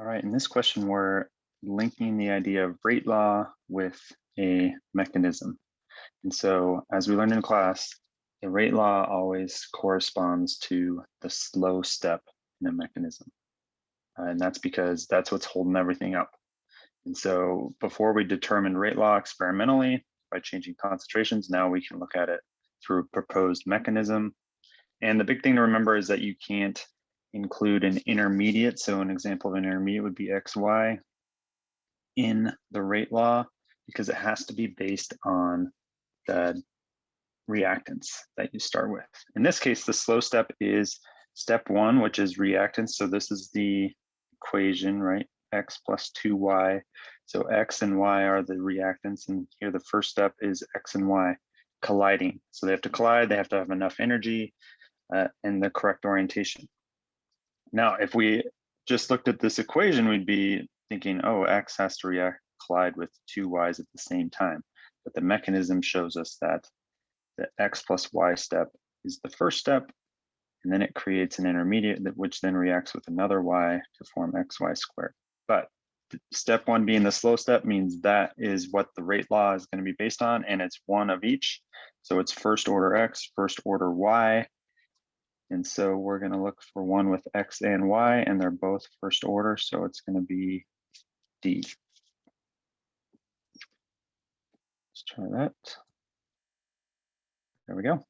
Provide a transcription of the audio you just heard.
All right, in this question, we're linking the idea of rate law with a mechanism. And so, as we learned in class, the rate law always corresponds to the slow step in a mechanism. And that's because that's what's holding everything up. And so, before we determine rate law experimentally by changing concentrations, now we can look at it through a proposed mechanism. And the big thing to remember is that you can't include an intermediate. So an example of an intermediate would be XY in the rate law because it has to be based on the reactants that you start with. In this case, the slow step is step one, which is reactants. So this is the equation, right? X plus 2y. So X and Y are the reactants. And here the first step is X and Y colliding. So they have to collide, they have to have enough energy and the correct orientation. Now, if we just looked at this equation, we'd be thinking, oh, X has to collide with two Y's at the same time. But the mechanism shows us that the X plus Y step is the first step, and then it creates an intermediate which then reacts with another Y to form XY squared. But step one being the slow step means that is what the rate law is going to be based on, and it's one of each. So it's first order X, first order Y. And so we're going to look for one with X and Y, and they're both first order. So it's going to be D. Let's try that. There we go.